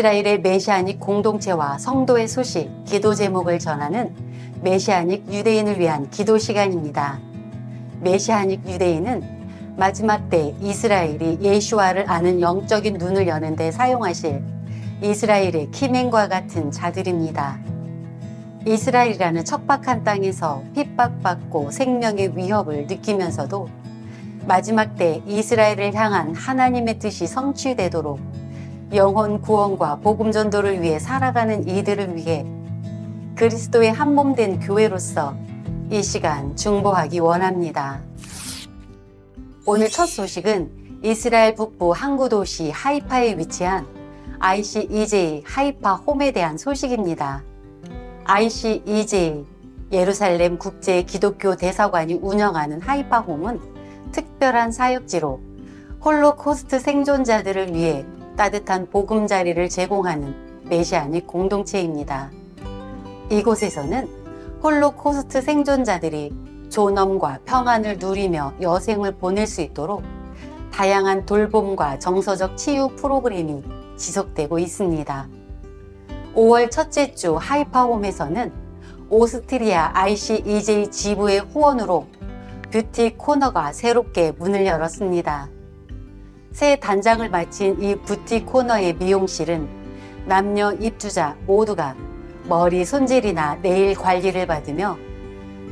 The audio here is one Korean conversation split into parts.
이스라엘의 메시아닉 공동체와 성도의 소식, 기도 제목을 전하는 메시아닉 유대인을 위한 기도 시간입니다. 메시아닉 유대인은 마지막 때 이스라엘이 예수와를 아는 영적인 눈을 여는 데 사용하실 이스라엘의 키맨과 같은 자들입니다. 이스라엘이라는 척박한 땅에서 핍박받고 생명의 위협을 느끼면서도 마지막 때 이스라엘을 향한 하나님의 뜻이 성취되도록 영혼 구원과 복음 전도를 위해 살아가는 이들을 위해 그리스도의 한몸된 교회로서 이 시간 중보하기 원합니다. 오늘 첫 소식은 이스라엘 북부 항구 도시 하이파에 위치한 ICEJ 하이파 홈에 대한 소식입니다. ICEJ 예루살렘 국제 기독교 대사관이 운영하는 하이파 홈은 특별한 사역지로 홀로코스트 생존자들을 위해 따뜻한 보금자리를 제공하는 메시아닉 공동체입니다. 이곳에서는 홀로코스트 생존자들이 존엄과 평안을 누리며 여생을 보낼 수 있도록 다양한 돌봄과 정서적 치유 프로그램이 지속되고 있습니다. 5월 첫째 주 하이파홈에서는 오스트리아 ICEJ 지부의 후원으로 뷰티 코너가 새롭게 문을 열었습니다. 새 단장을 마친 이 뷰티 코너의 미용실은 남녀 입주자 모두가 머리 손질이나 네일 관리를 받으며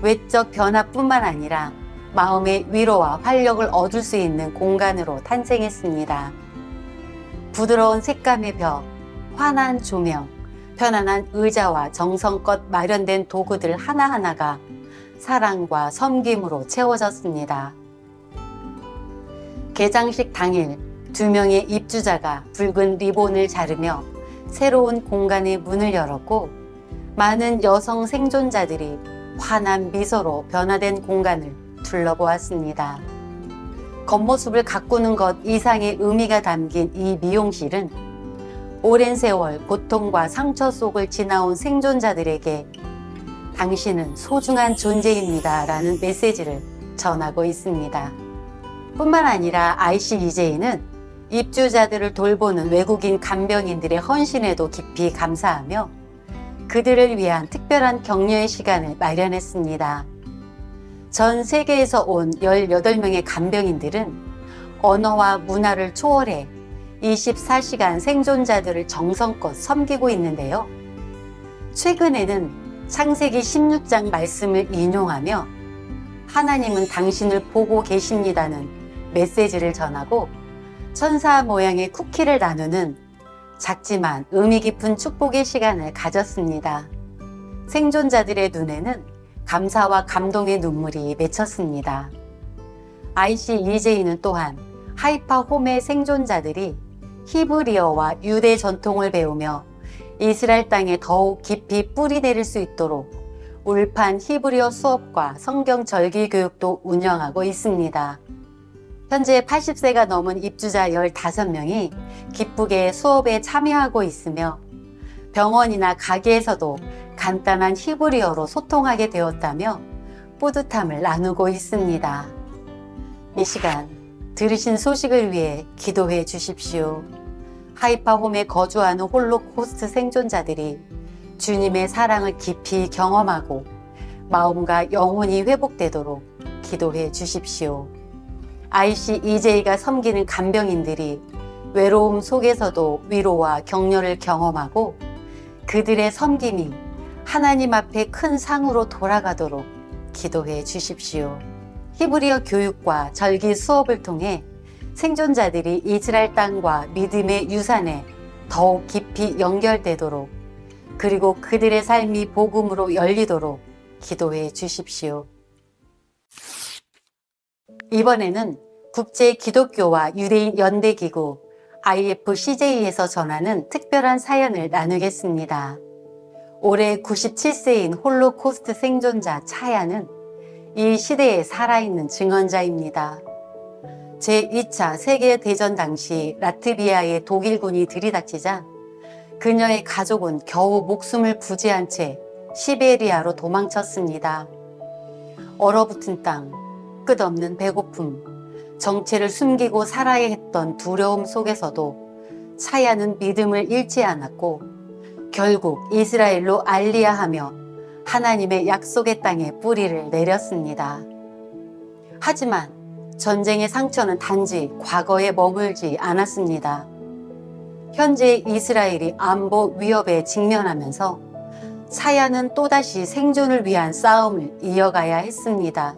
외적 변화뿐만 아니라 마음의 위로와 활력을 얻을 수 있는 공간으로 탄생했습니다. 부드러운 색감의 벽, 환한 조명, 편안한 의자와 정성껏 마련된 도구들 하나하나가 사랑과 섬김으로 채워졌습니다. 개장식 당일 2명의 입주자가 붉은 리본을 자르며 새로운 공간의 문을 열었고 많은 여성 생존자들이 환한 미소로 변화된 공간을 둘러보았습니다. 겉모습을 가꾸는 것 이상의 의미가 담긴 이 미용실은 오랜 세월 고통과 상처 속을 지나온 생존자들에게 당신은 소중한 존재입니다 라는 메시지를 전하고 있습니다. 뿐만 아니라 ICEJ는 입주자들을 돌보는 외국인 간병인들의 헌신에도 깊이 감사하며 그들을 위한 특별한 격려의 시간을 마련했습니다. 전 세계에서 온 18명의 간병인들은 언어와 문화를 초월해 24시간 생존자들을 정성껏 섬기고 있는데요. 최근에는 창세기 16장 말씀을 인용하며 하나님은 당신을 보고 계십니다는 메시지를 전하고 천사 모양의 쿠키를 나누는 작지만 의미 깊은 축복의 시간을 가졌습니다. 생존자들의 눈에는 감사와 감동의 눈물이 맺혔습니다. ICEJ는 또한 하이파 홈의 생존자들이 히브리어와 유대 전통을 배우며 이스라엘 땅에 더욱 깊이 뿌리 내릴 수 있도록 울판 히브리어 수업과 성경 절기 교육도 운영하고 있습니다. 현재 80세가 넘은 입주자 15명이 기쁘게 수업에 참여하고 있으며 병원이나 가게에서도 간단한 히브리어로 소통하게 되었다며 뿌듯함을 나누고 있습니다. 이 시간 들으신 소식을 위해 기도해 주십시오. 하이파홈에 거주하는 홀로코스트 생존자들이 주님의 사랑을 깊이 경험하고 마음과 영혼이 회복되도록 기도해 주십시오. ICEJ가 섬기는 간병인들이 외로움 속에서도 위로와 격려를 경험하고 그들의 섬김이 하나님 앞에 큰 상으로 돌아가도록 기도해 주십시오. 히브리어 교육과 절기 수업을 통해 생존자들이 이스라엘 땅과 믿음의 유산에 더욱 깊이 연결되도록 그리고 그들의 삶이 복음으로 열리도록 기도해 주십시오. 이번에는 국제 기독교와 유대인 연대기구 IFCJ에서 전하는 특별한 사연을 나누겠습니다. 올해 97세인 홀로코스트 생존자 차야는 이 시대에 살아있는 증언자입니다. 제2차 세계대전 당시 라트비아의 독일군이 들이닥치자 그녀의 가족은 겨우 목숨을 부지한 채 시베리아로 도망쳤습니다. 얼어붙은 땅, 끝없는 배고픔, 정체를 숨기고 살아야 했던 두려움 속에서도 사야는 믿음을 잃지 않았고 결국 이스라엘로 알리야하며 하나님의 약속의 땅에 뿌리를 내렸습니다. 하지만 전쟁의 상처는 단지 과거에 머물지 않았습니다. 현재 이스라엘이 안보 위협에 직면하면서 사야는 또다시 생존을 위한 싸움을 이어가야 했습니다.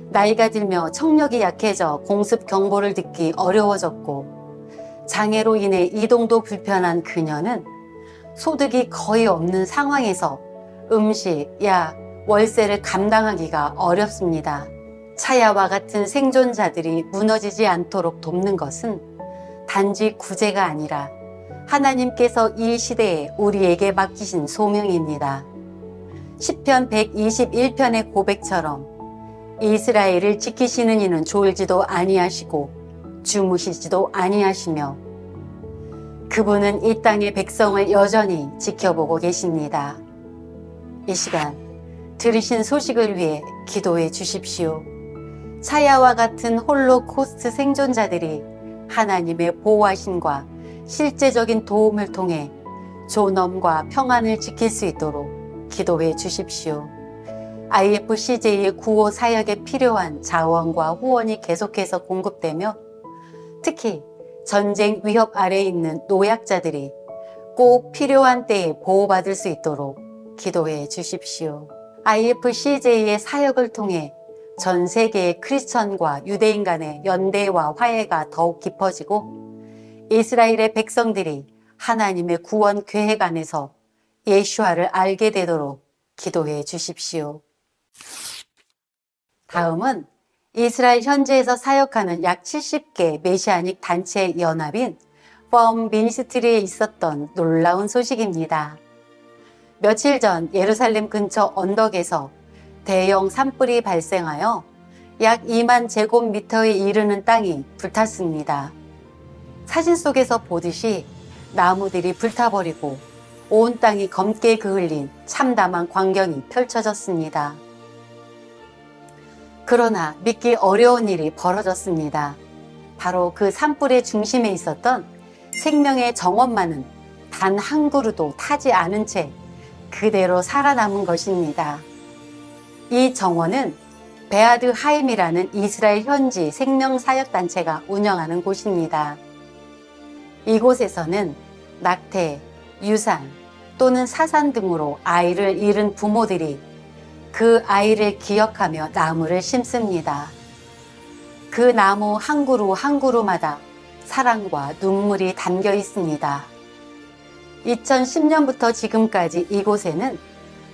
나이가 들며 청력이 약해져 공습 경보를 듣기 어려워졌고 장애로 인해 이동도 불편한 그녀는 소득이 거의 없는 상황에서 음식, 약, 월세를 감당하기가 어렵습니다. 사야와 같은 생존자들이 무너지지 않도록 돕는 것은 단지 구제가 아니라 하나님께서 이 시대에 우리에게 맡기신 소명입니다. 시편 121편의 고백처럼 이스라엘을 지키시는 이는 졸지도 아니하시고 주무시지도 아니하시며 그분은 이 땅의 백성을 여전히 지켜보고 계십니다. 이 시간 들으신 소식을 위해 기도해 주십시오. 사야와 같은 홀로코스트 생존자들이 하나님의 보호하심과 실제적인 도움을 통해 존엄과 평안을 지킬 수 있도록 기도해 주십시오. IFCJ의 구호 사역에 필요한 자원과 후원이 계속해서 공급되며 특히 전쟁 위협 아래에 있는 노약자들이 꼭 필요한 때에 보호받을 수 있도록 기도해 주십시오. IFCJ의 사역을 통해 전 세계의 크리스천과 유대인 간의 연대와 화해가 더욱 깊어지고 이스라엘의 백성들이 하나님의 구원 계획 안에서 예수와를 알게 되도록 기도해 주십시오. 다음은 이스라엘 현지에서 사역하는 약 70개 메시아닉 단체 연합인 펌 미니스트리에 있었던 놀라운 소식입니다. 며칠 전 예루살렘 근처 언덕에서 대형 산불이 발생하여 약 2만 제곱미터에 이르는 땅이 불탔습니다. 사진 속에서 보듯이 나무들이 불타버리고 온 땅이 검게 그을린 참담한 광경이 펼쳐졌습니다. 그러나 믿기 어려운 일이 벌어졌습니다. 바로 그 산불의 중심에 있었던 생명의 정원만은 단 한 그루도 타지 않은 채 그대로 살아남은 것입니다. 이 정원은 베아드 하임이라는 이스라엘 현지 생명사역단체가 운영하는 곳입니다. 이곳에서는 낙태, 유산 또는 사산 등으로 아이를 잃은 부모들이 그 아이를 기억하며 나무를 심습니다. 그 나무 한 그루 한 그루마다 사랑과 눈물이 담겨 있습니다. 2010년부터 지금까지 이곳에는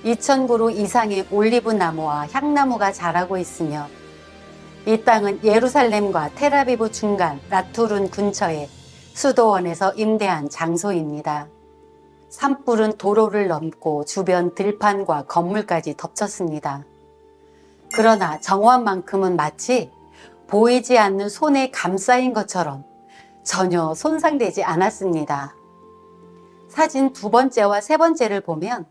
2,000그루 이상의 올리브 나무와 향나무가 자라고 있으며 이 땅은 예루살렘과 텔아비브 중간 라투룬 근처의 수도원에서 임대한 장소입니다. 산불은 도로를 넘고 주변 들판과 건물까지 덮쳤습니다. 그러나 정원만큼은 마치 보이지 않는 손에 감싸인 것처럼 전혀 손상되지 않았습니다. 사진 두 번째와 세 번째를 보면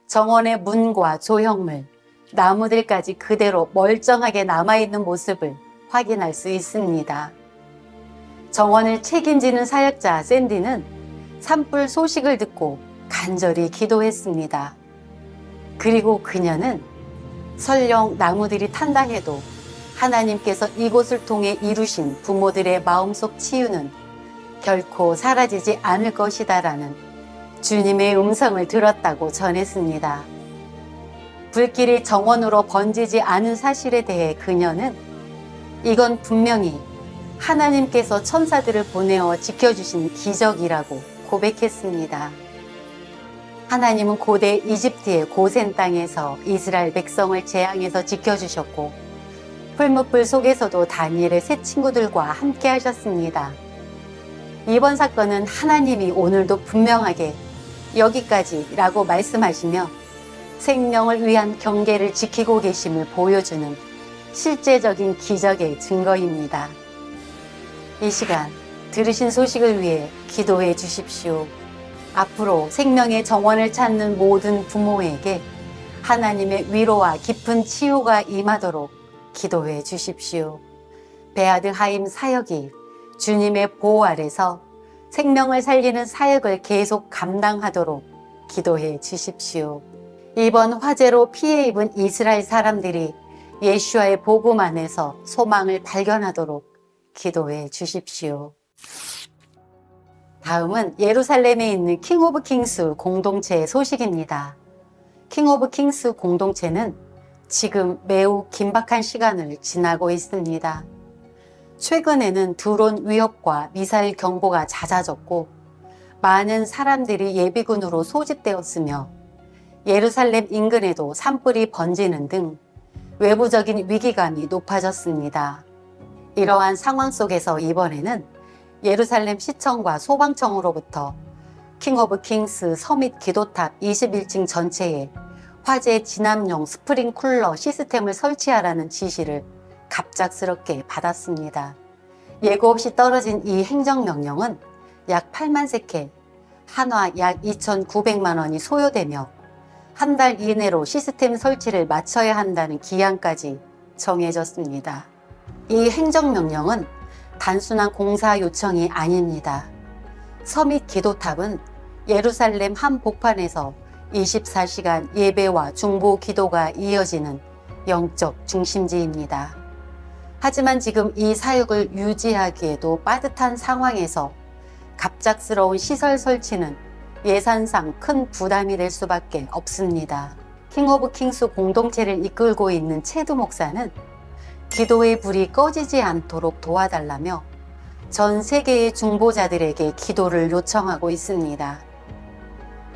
정원의 문과 조형물, 나무들까지 그대로 멀쩡하게 남아있는 모습을 확인할 수 있습니다. 정원을 책임지는 사역자 샌디는 산불 소식을 듣고 간절히 기도했습니다. 그리고 그녀는 설령 나무들이 탄다 해도 하나님께서 이곳을 통해 이루신 부모들의 마음속 치유는 결코 사라지지 않을 것이다 라는 주님의 음성을 들었다고 전했습니다. 불길이 정원으로 번지지 않은 사실에 대해 그녀는 이건 분명히 하나님께서 천사들을 보내어 지켜주신 기적이라고 고백했습니다. 하나님은 고대 이집트의 고센 땅에서 이스라엘 백성을 재앙에서 지켜주셨고 풀무불 속에서도 다니엘의 세 친구들과 함께 하셨습니다. 이번 사건은 하나님이 오늘도 분명하게 여기까지라고 말씀하시며 생명을 위한 경계를 지키고 계심을 보여주는 실제적인 기적의 증거입니다. 이 시간 들으신 소식을 위해 기도해 주십시오. 앞으로 생명의 정원을 찾는 모든 부모에게 하나님의 위로와 깊은 치유가 임하도록 기도해 주십시오. 베아드 하임 사역이 주님의 보호 아래서 생명을 살리는 사역을 계속 감당하도록 기도해 주십시오. 이번 화재로 피해 입은 이스라엘 사람들이 예수와의 복음 안에서 소망을 발견하도록 기도해 주십시오. 다음은 예루살렘에 있는 킹 오브 킹스 공동체의 소식입니다. 킹 오브 킹스 공동체는 지금 매우 긴박한 시간을 지나고 있습니다. 최근에는 드론 위협과 미사일 경보가 잦아졌고 많은 사람들이 예비군으로 소집되었으며 예루살렘 인근에도 산불이 번지는 등 외부적인 위기감이 높아졌습니다. 이러한 상황 속에서 이번에는 예루살렘 시청과 소방청으로부터 킹 오브 킹스 서밋 기도탑 21층 전체에 화재 진압용 스프링쿨러 시스템을 설치하라는 지시를 갑작스럽게 받았습니다. 예고 없이 떨어진 이 행정명령은 약 8만 세켈, 한화 약 2,900만 원이 소요되며 한 달 이내로 시스템 설치를 마쳐야 한다는 기한까지 정해졌습니다. 이 행정명령은 단순한 공사 요청이 아닙니다. 서밋 기도탑은 예루살렘 한복판에서 24시간 예배와 중보 기도가 이어지는 영적 중심지입니다. 하지만 지금 이 사역을 유지하기에도 빠듯한 상황에서 갑작스러운 시설 설치는 예산상 큰 부담이 될 수밖에 없습니다. 킹 오브 킹스 공동체를 이끌고 있는 체두 목사는 기도의 불이 꺼지지 않도록 도와달라며 전 세계의 중보자들에게 기도를 요청하고 있습니다.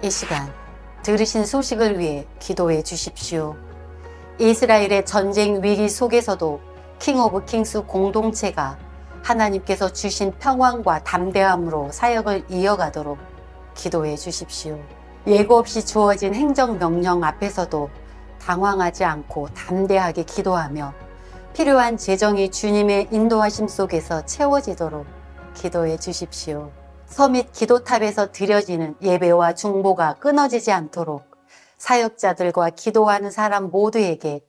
이 시간 들으신 소식을 위해 기도해 주십시오. 이스라엘의 전쟁 위기 속에서도 킹 오브 킹스 공동체가 하나님께서 주신 평안과 담대함으로 사역을 이어가도록 기도해 주십시오. 예고 없이 주어진 행정명령 앞에서도 당황하지 않고 담대하게 기도하며 필요한 재정이 주님의 인도하심 속에서 채워지도록 기도해 주십시오. 서밋 기도탑에서 드려지는 예배와 중보가 끊어지지 않도록 사역자들과 기도하는 사람 모두에게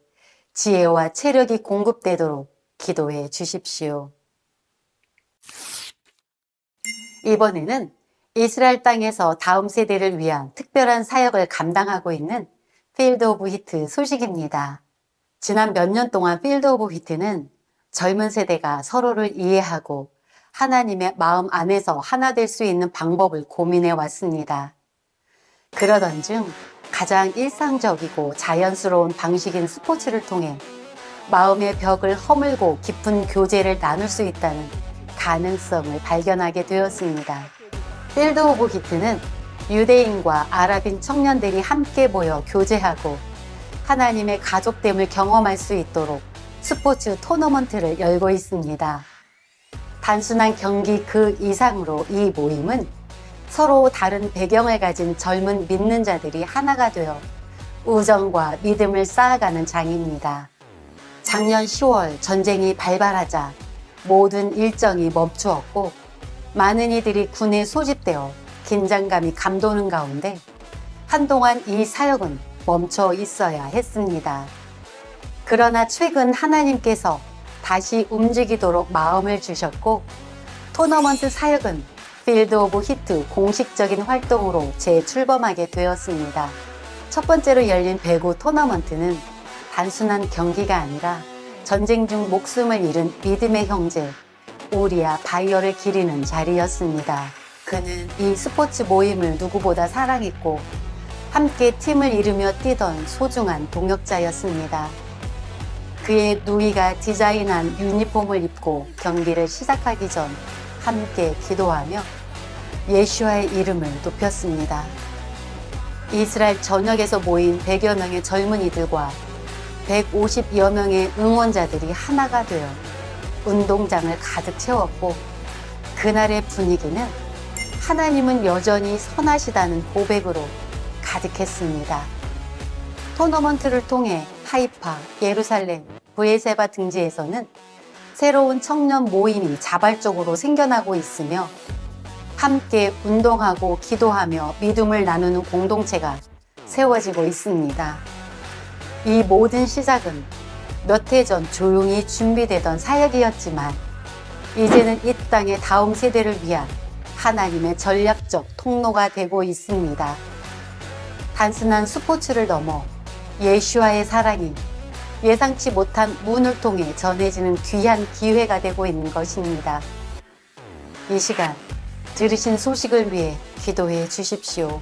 지혜와 체력이 공급되도록 기도해 주십시오. 이번에는 이스라엘 땅에서 다음 세대를 위한 특별한 사역을 감당하고 있는 필드 오브 히트 소식입니다. 지난 몇 년 동안 필드 오브 히트는 젊은 세대가 서로를 이해하고 하나님의 마음 안에서 하나 될 수 있는 방법을 고민해 왔습니다. 그러던 중 가장 일상적이고 자연스러운 방식인 스포츠를 통해 마음의 벽을 허물고 깊은 교제를 나눌 수 있다는 가능성을 발견하게 되었습니다. 필드 오브 히트는 유대인과 아랍인 청년들이 함께 모여 교제하고 하나님의 가족됨을 경험할 수 있도록 스포츠 토너먼트를 열고 있습니다. 단순한 경기 그 이상으로 이 모임은 서로 다른 배경을 가진 젊은 믿는 자들이 하나가 되어 우정과 믿음을 쌓아가는 장입니다. 작년 10월 전쟁이 발발하자 모든 일정이 멈추었고 많은 이들이 군에 소집되어 긴장감이 감도는 가운데 한동안 이 사역은 멈춰 있어야 했습니다. 그러나 최근 하나님께서 다시 움직이도록 마음을 주셨고 토너먼트 사역은 필드 오브 히트 공식적인 활동으로 재출범하게 되었습니다. 첫 번째로 열린 배구 토너먼트는 단순한 경기가 아니라 전쟁 중 목숨을 잃은 믿음의 형제 우리아 바이어를 기리는 자리였습니다. 그는 이 스포츠 모임을 누구보다 사랑했고 함께 팀을 이루며 뛰던 소중한 동역자였습니다. 그의 누이가 디자인한 유니폼을 입고 경기를 시작하기 전 함께 기도하며 예수와의 이름을 높였습니다. 이스라엘 전역에서 모인 100여 명의 젊은이들과 150여 명의 응원자들이 하나가 되어 운동장을 가득 채웠고 그날의 분위기는 하나님은 여전히 선하시다는 고백으로 가득했습니다. 토너먼트를 통해 하이파, 예루살렘, 브에세바 등지에서는 새로운 청년 모임이 자발적으로 생겨나고 있으며 함께 운동하고 기도하며 믿음을 나누는 공동체가 세워지고 있습니다. 이 모든 시작은 몇 해 전 조용히 준비되던 사역이었지만 이제는 이 땅의 다음 세대를 위한 하나님의 전략적 통로가 되고 있습니다. 단순한 스포츠를 넘어 예수와의 사랑이 예상치 못한 문을 통해 전해지는 귀한 기회가 되고 있는 것입니다. 이 시간 들으신 소식을 위해 기도해 주십시오.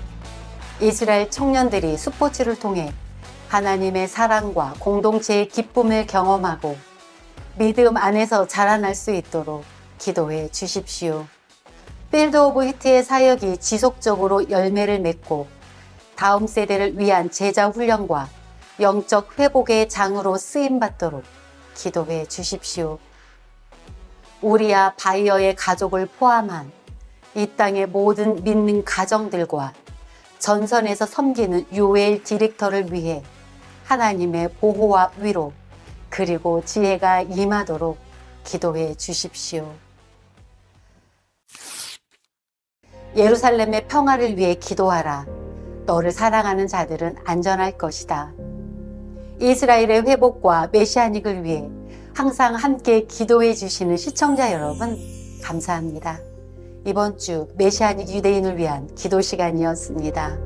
이스라엘 청년들이 스포츠를 통해 하나님의 사랑과 공동체의 기쁨을 경험하고 믿음 안에서 자라날 수 있도록 기도해 주십시오. 필드 오브 히트의 사역이 지속적으로 열매를 맺고 다음 세대를 위한 제자 훈련과 영적 회복의 장으로 쓰임받도록 기도해 주십시오. 우리야 바이어의 가족을 포함한 이 땅의 모든 믿는 가정들과 전선에서 섬기는 요엘 디렉터를 위해 하나님의 보호와 위로 그리고 지혜가 임하도록 기도해 주십시오. 예루살렘의 평화를 위해 기도하라. 너를 사랑하는 자들은 안전할 것이다. 이스라엘의 회복과 메시아닉을 위해 항상 함께 기도해 주시는 시청자 여러분, 감사합니다. 이번 주 메시아닉 유대인을 위한 기도 시간이었습니다.